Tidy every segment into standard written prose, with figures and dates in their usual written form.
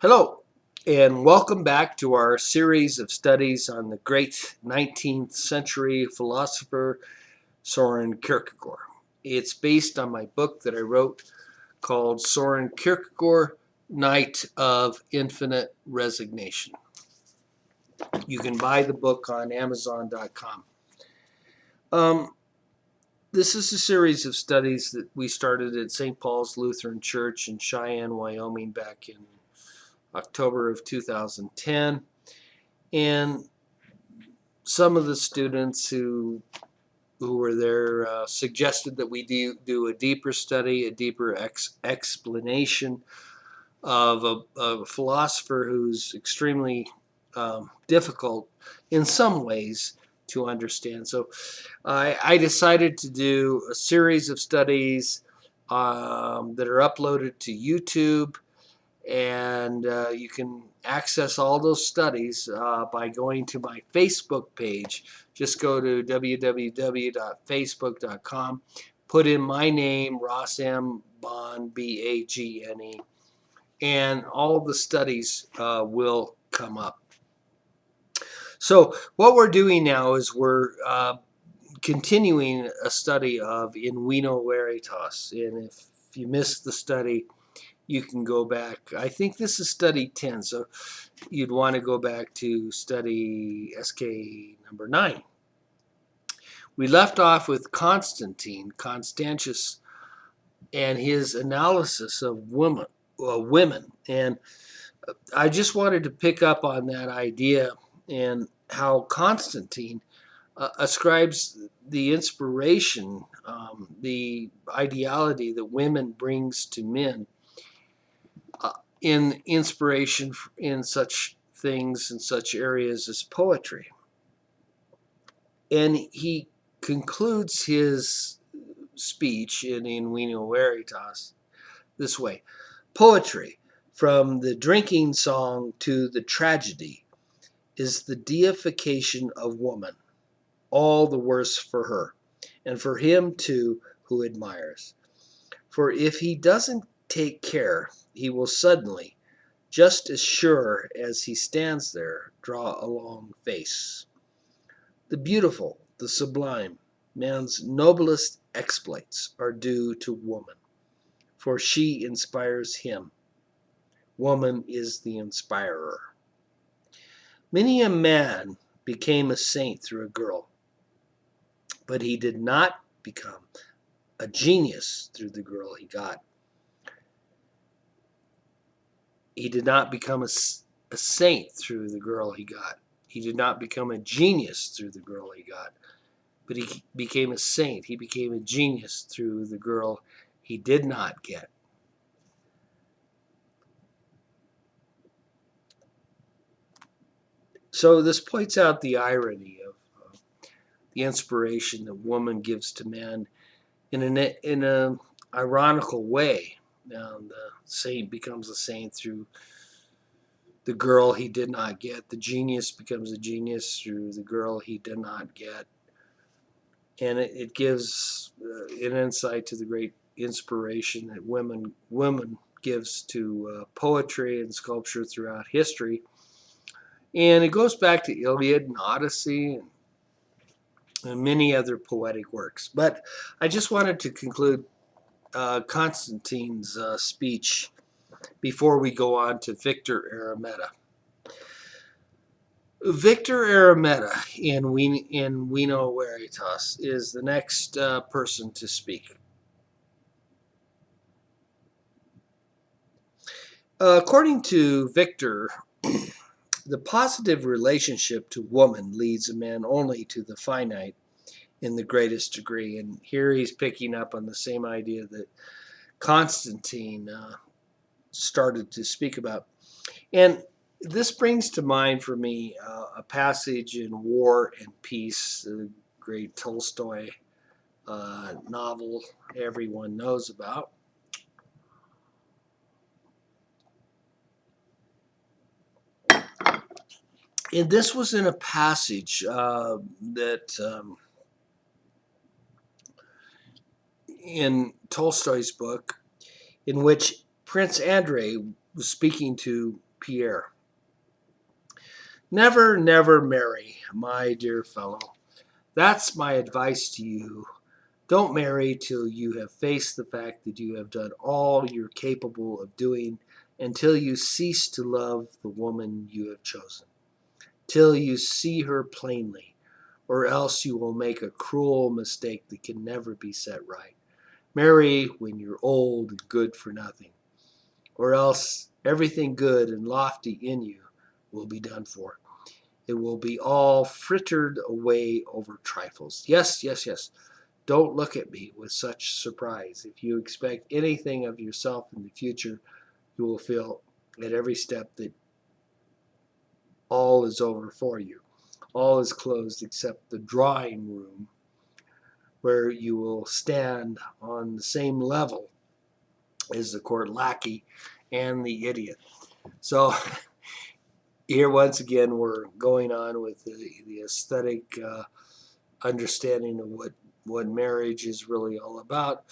Hello, and welcome back to our series of studies on the great 19th century philosopher Soren Kierkegaard. It's based on my book that I wrote called Soren Kierkegaard, Night of Infinite Resignation. You can buy the book on Amazon.com. This is a series of studies that we started at St. Paul's Lutheran Church in Cheyenne, Wyoming back in October of 2010. And some of the students who were there suggested that we do a deeper study, a deeper explanation of a philosopher who's extremely difficult in some ways to understand. So I decided to do a series of studies that are uploaded to YouTube, and you can access all those studies by going to my Facebook page. Just go to www.facebook.com, put in my name, Ross M. Bond, Bagne, and all the studies will come up. So what we're doing now is we're continuing a study of In Vino Veritas. And if you missed the study, you can go back. I think this is study 10, so you'd want to go back to study SK number 9. We left off with Constantius, and his analysis of women. And I just wanted to pick up on that idea and how Constantine ascribes the inspiration, the ideality that women brings to men in inspiration in such things and such areas as poetry. And he concludes his speech in Vino Veritas this way: poetry, from the drinking song to the tragedy, is the deification of woman, all the worse for her, and for him too who admires. For if he doesn't take care, he will suddenly, just as sure as he stands there, draw a long face. The beautiful, the sublime, man's noblest exploits are due to woman, for she inspires him. Woman is the inspirer. Many a man became a saint through a girl, but he did not become a genius through the girl he got. He did not become a saint through the girl he got. He did not become a genius through the girl he got. But he became a saint. He became a genius through the girl he did not get. So this points out the irony of the inspiration that woman gives to man in an ironical way. Now, the saint becomes a saint through the girl he did not get. The genius becomes a genius through the girl he did not get. And it gives an insight to the great inspiration that women gives to poetry and sculpture throughout history. And it goes back to Iliad and Odyssey and many other poetic works. But I just wanted to conclude Constantine's speech before we go on to Victor Eremita. Victor Eremita in Vino Veritas is the next person to speak. According to Victor, the positive relationship to woman leads a man only to the finite in the greatest degree. And here he's picking up on the same idea that Constantine started to speak about. And this brings to mind for me a passage in War and Peace, the great Tolstoy novel everyone knows about. And this was in a passage that in Tolstoy's book, in which Prince Andrei was speaking to Pierre. Never, never marry, my dear fellow. That's my advice to you. Don't marry till you have faced the fact that you have done all you're capable of doing, until you cease to love the woman you have chosen, till you see her plainly, or else you will make a cruel mistake that can never be set right. Marry when you're old and good for nothing, or else everything good and lofty in you will be done for. It will be all frittered away over trifles. Yes, yes, yes. Don't look at me with such surprise. If you expect anything of yourself in the future, you will feel at every step that all is over for you. All is closed except the drawing room, where you will stand on the same level as the court lackey and the idiot. So here once again we're going on with the aesthetic understanding of what marriage is really all about.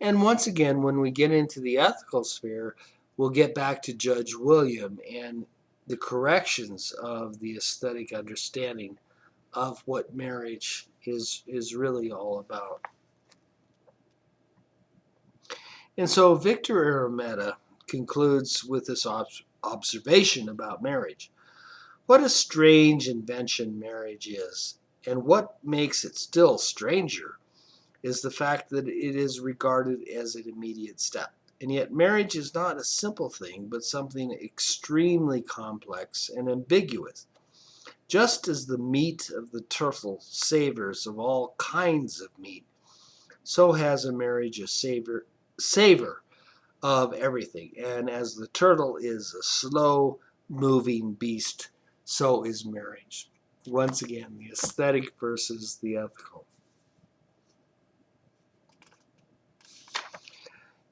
And once again, when we get into the ethical sphere, we'll get back to Judge William and the corrections of the aesthetic understanding of what marriage is really all about. And so Victor Eremita concludes with this observation about marriage. What a strange invention marriage is, and what makes it still stranger is the fact that it is regarded as an immediate step. And yet marriage is not a simple thing, but something extremely complex and ambiguous. Just as the meat of the turtle savors of all kinds of meat, so has a marriage a savor of everything. And as the turtle is a slow-moving beast, so is marriage. Once again, the aesthetic versus the ethical.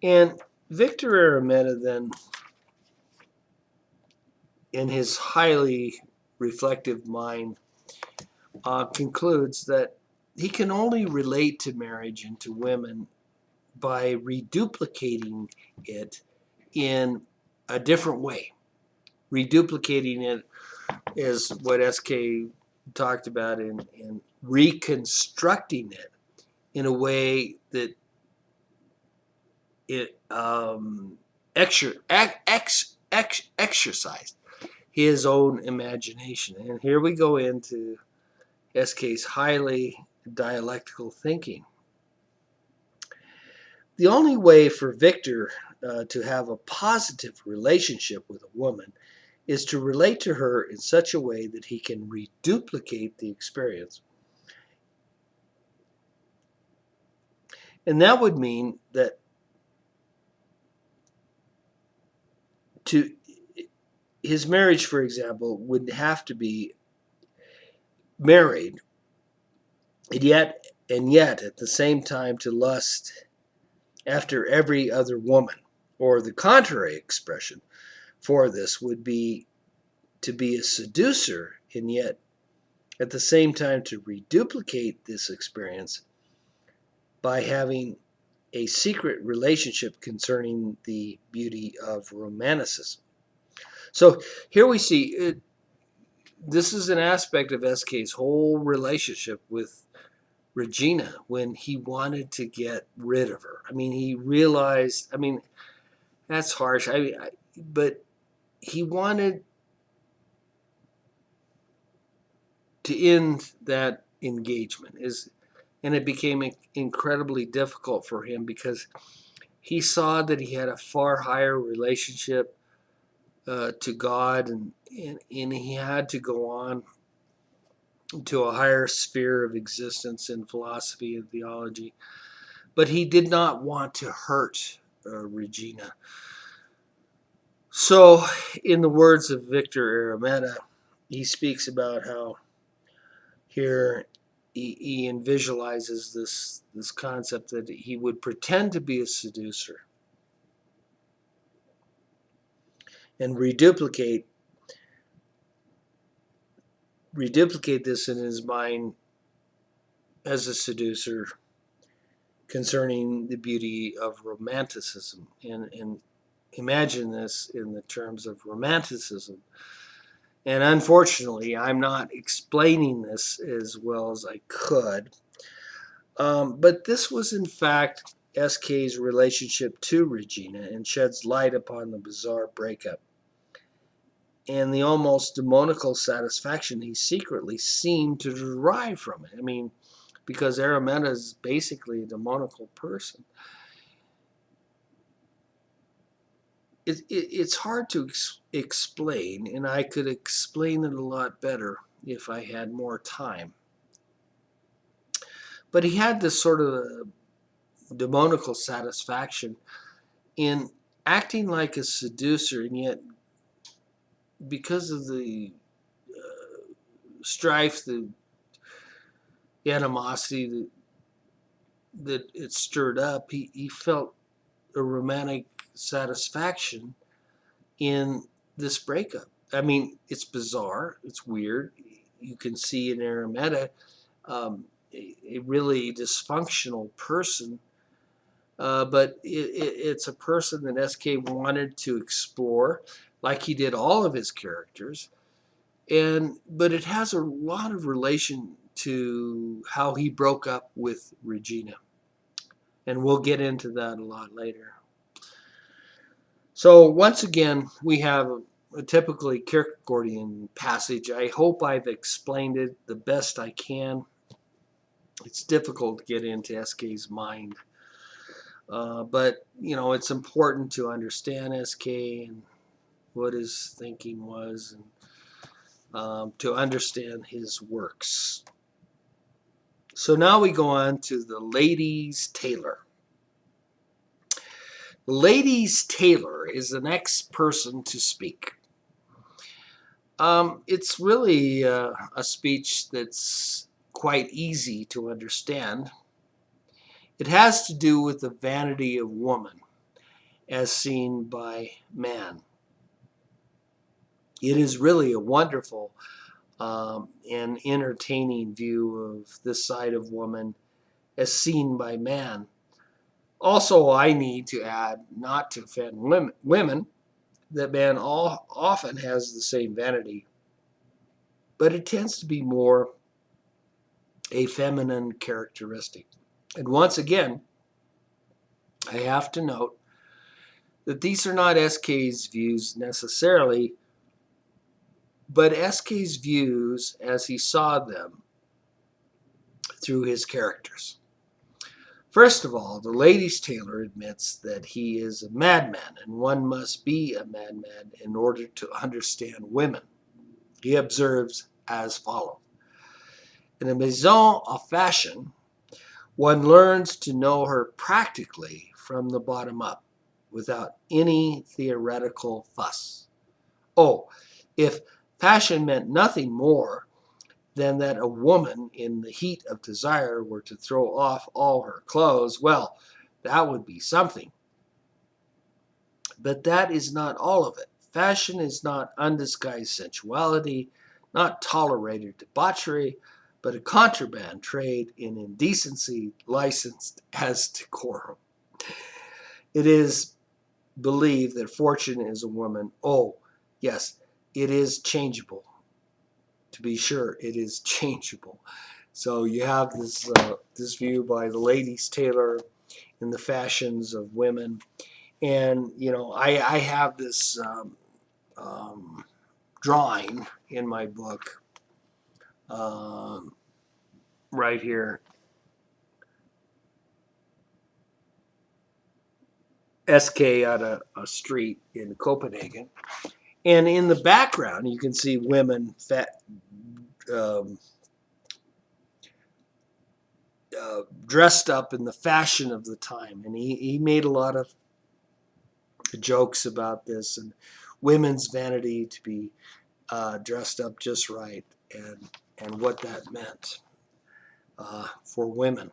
And Victor Eremita then, in his highly reflective mind, concludes that he can only relate to marriage and to women by reduplicating it in a different way. Reduplicating it is what SK talked about in reconstructing it in a way that it exercised his own imagination. And here we go into SK's highly dialectical thinking. The only way for Victor to have a positive relationship with a woman is to relate to her in such a way that he can reduplicate the experience. And that would mean that his marriage, for example, would have to be married, and yet at the same time to lust after every other woman. Or the contrary expression for this would be to be a seducer, and yet at the same time to reduplicate this experience by having a secret relationship concerning the beauty of romanticism. So here we see this is an aspect of SK's whole relationship with Regina when he wanted to get rid of her. I mean, he realized, I mean, that's harsh, but he wanted to end that engagement. And it became incredibly difficult for him because he saw that he had a far higher relationship to God, and he had to go on to a higher sphere of existence in philosophy and theology. But he did not want to hurt Regina. So, in the words of Victor Eremita, he speaks about how here he visualizes this concept that he would pretend to be a seducer and reduplicate this in his mind as a seducer concerning the beauty of romanticism. And imagine this in the terms of romanticism. And unfortunately, I'm not explaining this as well as I could. But this was, in fact, SK's relationship to Regina and sheds light upon the bizarre breakup and the almost demoniacal satisfaction he secretly seemed to derive from it. I mean, because Araminta is basically a demoniacal person. It's hard to explain, and I could explain it a lot better if I had more time. But he had this sort of demoniacal satisfaction in acting like a seducer, and yet because of the strife, the animosity that it stirred up, he felt a romantic satisfaction in this breakup. I mean, it's bizarre, it's weird. You can see in Araminta a really dysfunctional person, but it's a person that SK wanted to explore, like he did all of his characters. But it has a lot of relation to how he broke up with Regina. And we'll get into that a lot later. So once again, we have a typically Kierkegaardian passage. I hope I've explained it the best I can. It's difficult to get into SK's mind. But, it's important to understand SK and what his thinking was, and to understand his works. So now we go on to the Lady's Tailor. The Lady's Tailor is the next person to speak. It's really a speech that's quite easy to understand. It has to do with the vanity of woman as seen by man. It is really a wonderful and entertaining view of this side of woman as seen by man. Also, I need to add, not to offend women, that man often has the same vanity, but it tends to be more a feminine characteristic. And once again, I have to note that these are not SK's views necessarily, but SK's views as he saw them through his characters. First of all, the Lady's Tailor admits that he is a madman, and one must be a madman in order to understand women. He observes as follows: in a maison of fashion, one learns to know her practically from the bottom up, without any theoretical fuss. Oh, if fashion meant nothing more than that a woman in the heat of desire were to throw off all her clothes, well, that would be something. But that is not all of it. Fashion is not undisguised sensuality, not tolerated debauchery, but a contraband trade in indecency licensed as decorum. It is believed that fortune is a woman. Oh, yes, it is changeable. To be sure, it is changeable. So you have this view by the Lady's Tailor in the fashions of women. And, I have this drawing in my book right here. SK at a street in Copenhagen. And in the background, you can see women dressed up in the fashion of the time. And he made a lot of jokes about this and women's vanity to be dressed up just right, and what that meant for women.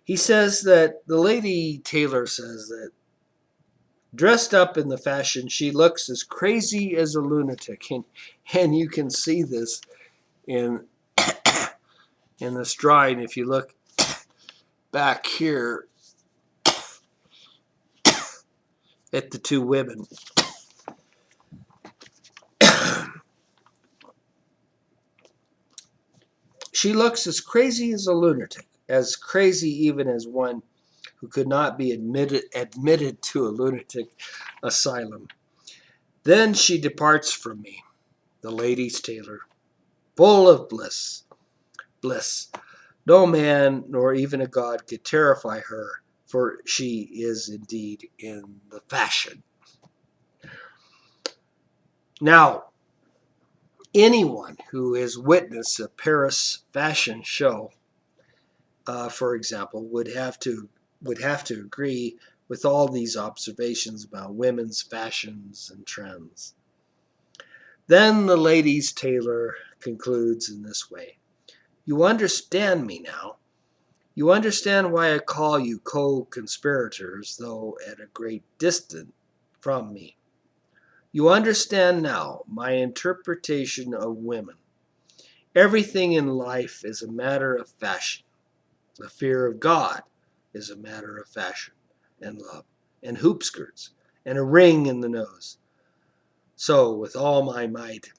He says that the Lady Tailor says that dressed up in the fashion, she looks as crazy as a lunatic. And you can see this in this drawing. If you look back here, at the two women. She looks as crazy as a lunatic, as crazy even as one who could not be admitted to a lunatic asylum. Then she departs from me, the lady's tailor, full of bliss. Bliss. No man, nor even a god, could terrify her, for she is indeed in the fashion. Now, anyone who has witnessed a Paris fashion show, for example, would have to agree with all these observations about women's fashions and trends. Then the lady's tailor concludes in this way: "You understand me now. You understand why I call you co-conspirators, though at a great distance from me. You understand now my interpretation of women. Everything in life is a matter of fashion. The fear of God is a matter of fashion and love, and hoop skirts, and a ring in the nose. So, with all my might,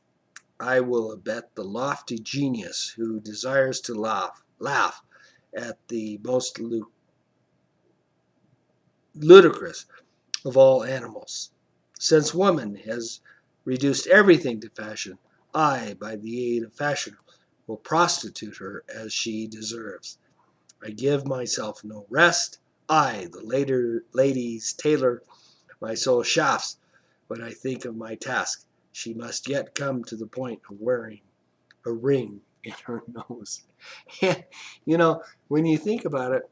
I will abet the lofty genius who desires to laugh at the most ludicrous of all animals. Since woman has reduced everything to fashion, I, by the aid of fashion, will prostitute her as she deserves. I give myself no rest. I, the lady's tailor, my soul chafes when I think of my task. She must yet come to the point of wearing a ring in her nose." And, when you think about it,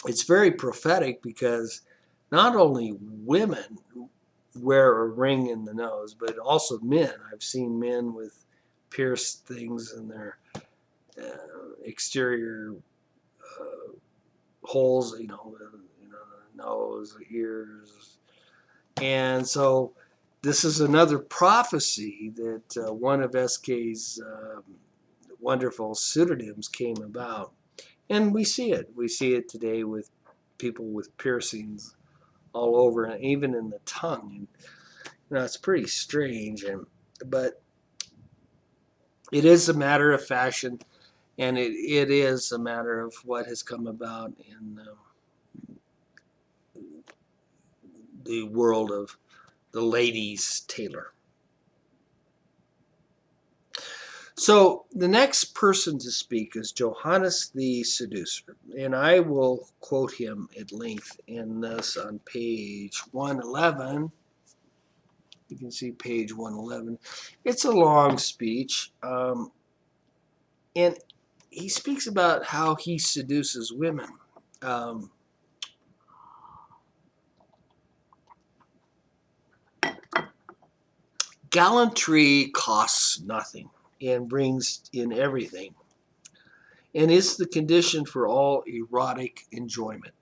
it's very prophetic, because not only women wear a ring in the nose, but also men. I've seen men with pierced things in their exterior holes, the nose, the ears. And so this is another prophecy that one of SK's wonderful pseudonyms came about. And we see it. We see it today with people with piercings all over, and even in the tongue. And, it's pretty strange, but it is a matter of fashion, and it is a matter of what has come about in the world of the lady's tailor. So the next person to speak is Johannes the Seducer, and I will quote him at length in this on page 111. You can see page 111. It's a long speech, and he speaks about how he seduces women. Gallantry costs nothing and brings in everything, and is the condition for all erotic enjoyment.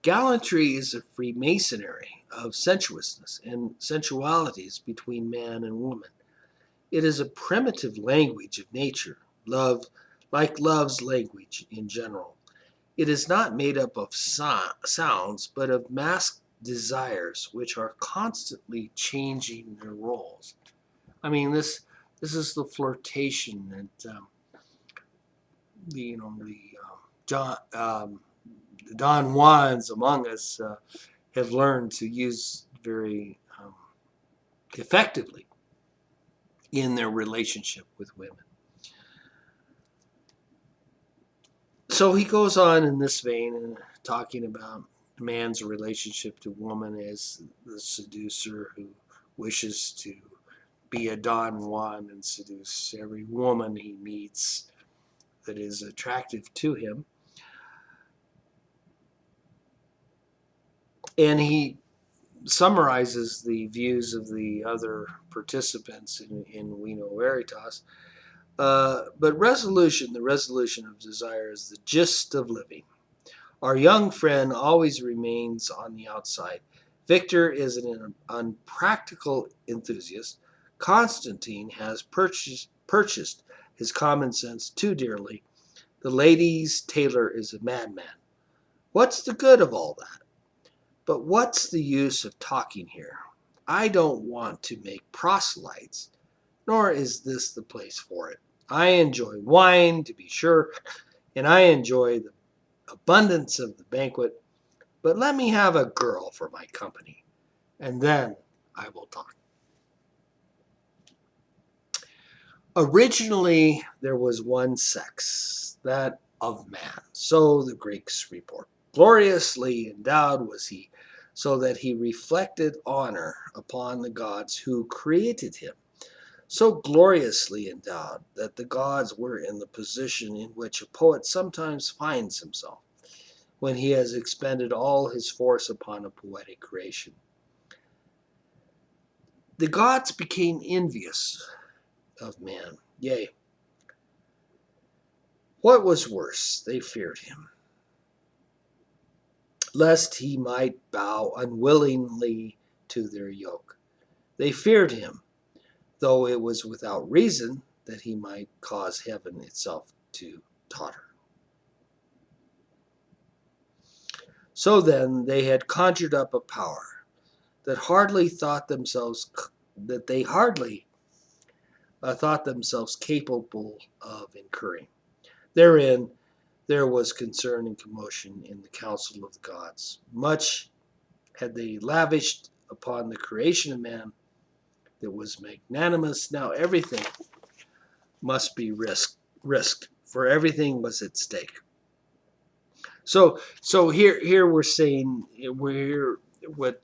Gallantry is a freemasonry of sensuousness and sensualities between man and woman. It is a primitive language of nature, love, like love's language in general. It is not made up of sounds, but of masked desires, which are constantly changing their roles. I mean, this is the flirtation that the Don Juans among us have learned to use very effectively in their relationship with women. So he goes on in this vein, talking about man's relationship to woman as the seducer who wishes to be a Don Juan and seduce every woman he meets that is attractive to him. And he summarizes the views of the other participants in We Know Veritas. But the resolution of desire is the gist of living. Our young friend always remains on the outside. Victor is an unpractical enthusiast. Constantine has purchased his common sense too dearly. The lady's tailor is a madman. What's the good of all that? But what's the use of talking here? I don't want to make proselytes, nor is this the place for it. I enjoy wine, to be sure, and I enjoy the abundance of the banquet, but let me have a girl for my company, and then I will talk. Originally, there was one sex, that of man. So the Greeks report. Gloriously endowed was he, so that he reflected honor upon the gods who created him. So gloriously endowed that the gods were in the position in which a poet sometimes finds himself when he has expended all his force upon a poetic creation. The gods became envious of man. Yea, what was worse, they feared him, lest he might bow unwillingly to their yoke. They feared him, though it was without reason that he might cause heaven itself to totter. So then they had conjured up a power that they hardly thought themselves capable of incurring. Therein there was concern and commotion in the council of the gods. Much had they lavished upon the creation of man that was magnanimous. Now everything must be risked, for everything was at stake. So here we're saying, what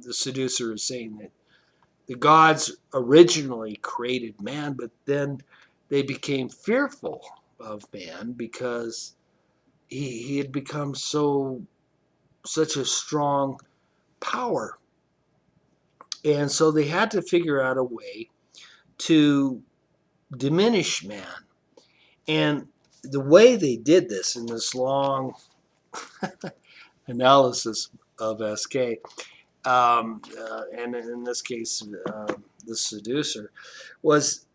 the seducer is saying, that the gods originally created man, but then they became fearful of man because he had become such a strong power. And so they had to figure out a way to diminish man. And the way they did this in this long analysis of SK, and in this case, the seducer, was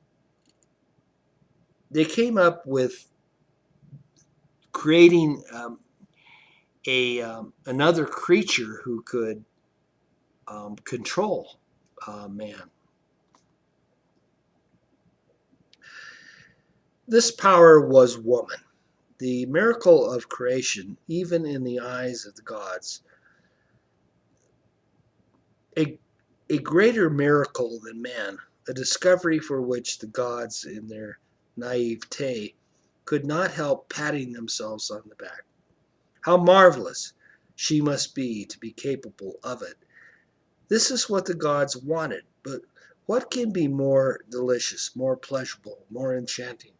they came up with creating another creature who could control man. This power was woman. The miracle of creation, even in the eyes of the gods, a greater miracle than man, a discovery for which the gods, in their naivete, could not help patting themselves on the back. How marvelous she must be to be capable of it. This is what the gods wanted, but what can be more delicious, more pleasurable, more enchanting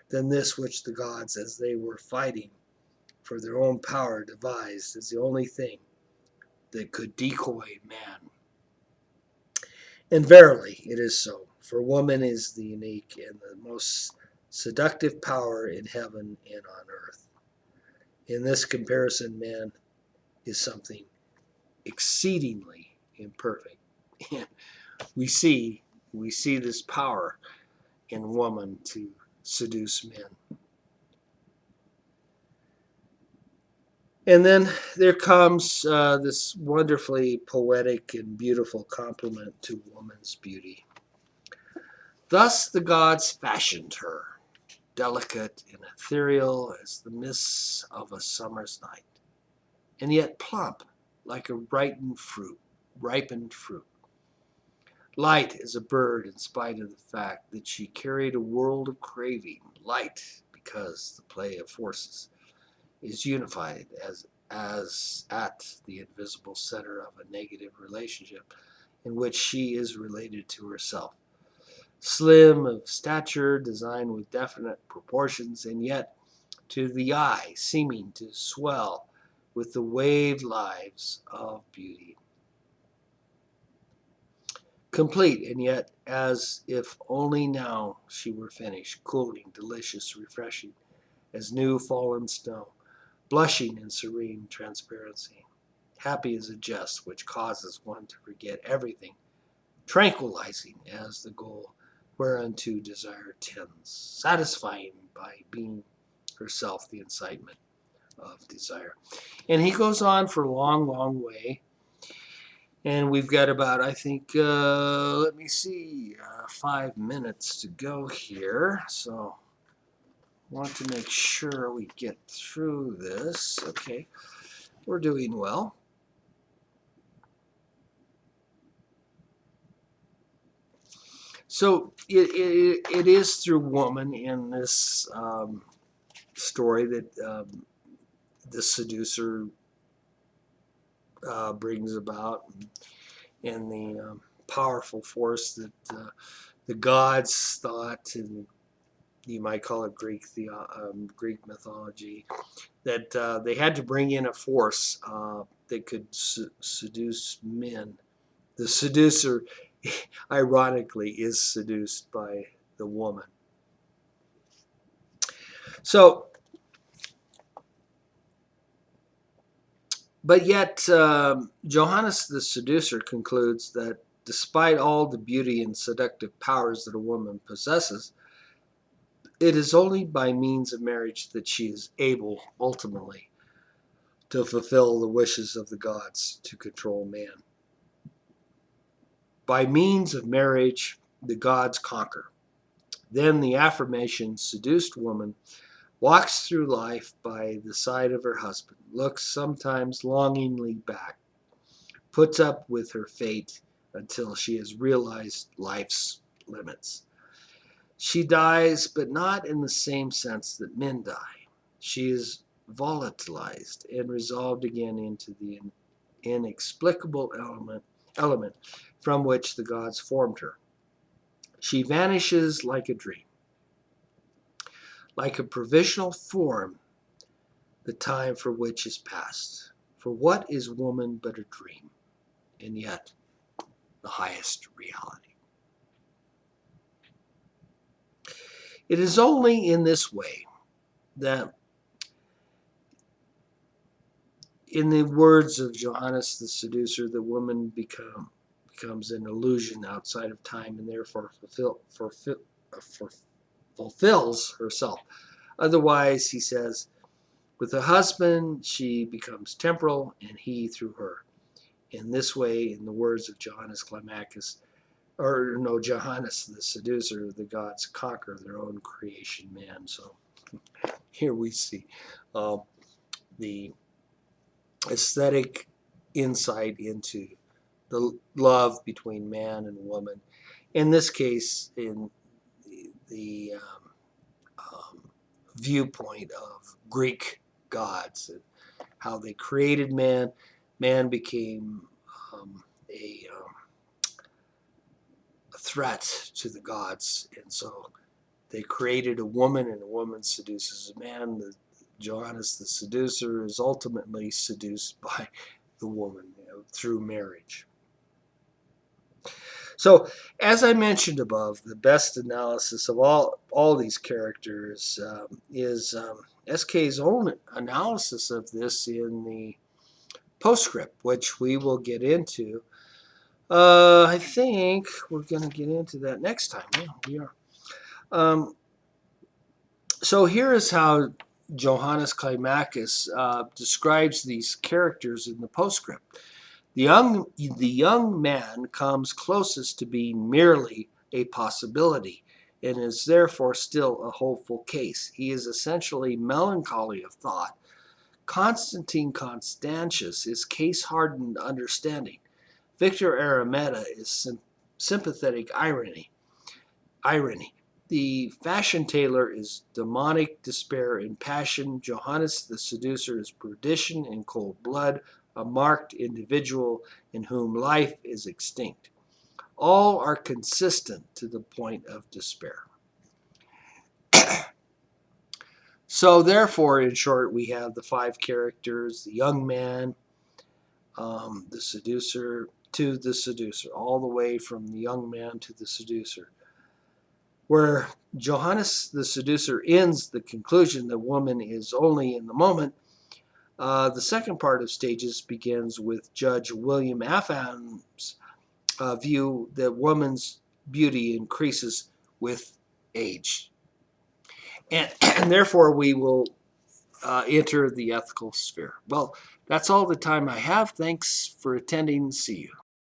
than this which the gods, as they were fighting for their own power, devised as the only thing that could decoy man? And verily, it is so, for woman is the unique and the most seductive power in heaven and on earth. In this comparison, man is something exceedingly imperfect. And we see this power in woman to seduce men. And then there comes this wonderfully poetic and beautiful compliment to woman's beauty. Thus the gods fashioned her, delicate and ethereal as the mists of a summer's night, and yet plump like a ripened fruit. Light as a bird, in spite of the fact that she carried a world of craving. Light because the play of forces is unified as at the invisible center of a negative relationship in which she is related to herself. Slim of stature, designed with definite proportions, and yet to the eye seeming to swell with the waved lives of beauty. Complete, and yet as if only now she were finished, cooling, delicious, refreshing, as new fallen snow, blushing in serene transparency, happy as a jest which causes one to forget everything, tranquilizing as the goal whereunto desire tends, satisfying by being herself the incitement. of desire. And he goes on for a long, long way. And we've got about, I think, let me see, 5 minutes to go here. So I want to make sure we get through this. Okay, we're doing well. So it is through woman in this story that the seducer brings about, and the powerful force that the gods thought, and you might call it Greek mythology, that they had to bring in a force that could seduce men. The seducer, ironically, is seduced by the woman. So, but yet, Johannes the seducer concludes that despite all the beauty and seductive powers that a woman possesses, it is only by means of marriage that she is able, ultimately, to fulfill the wishes of the gods to control man. By means of marriage, the gods conquer. Then the aforementioned seduced woman walks through life by the side of her husband, looks sometimes longingly back, puts up with her fate until she has realized life's limits. She dies, but not in the same sense that men die. She is volatilized and resolved again into the inexplicable element from which the gods formed her. She vanishes like a dream. Like a provisional form, the time for which is past. For what is woman but a dream, and yet the highest reality? It is only in this way that, in the words of Johannes the seducer, the woman becomes an illusion outside of time and therefore fulfills herself. Otherwise, he says, with a husband, she becomes temporal, and he through her. In this way, in the words of Johannes the seducer, the gods conquer their own creation, man. So here we see the aesthetic insight into the love between man and woman. In this case, in the viewpoint of Greek gods and how they created man. Man became a threat to the gods, and so they created a woman, and a woman seduces a man. Johannes the seducer is ultimately seduced by the woman, through marriage. So, as I mentioned above, the best analysis of all these characters is SK's own analysis of this in the postscript, which we will get into. I think we're going to get into that next time. Yeah, we are. So here is how Johannes Climacus describes these characters in the postscript. The young man comes closest to being merely a possibility and is therefore still a hopeful case. He is essentially melancholy of thought. Constantine Constantius is case-hardened understanding. Victor Arametta is sympathetic irony. The fashion tailor is demonic despair in passion. Johannes the seducer is perdition in cold blood, a marked individual in whom life is extinct. All are consistent to the point of despair. So therefore, in short, we have the 5 characters: the young man, the seducer, to the seducer, all the way from the young man to the seducer. Where Johannes the seducer ends the conclusion that woman is only in the moment, the second part of Stages begins with Judge William Affan's view that woman's beauty increases with age. And therefore we will enter the ethical sphere. Well, that's all the time I have. Thanks for attending. See you.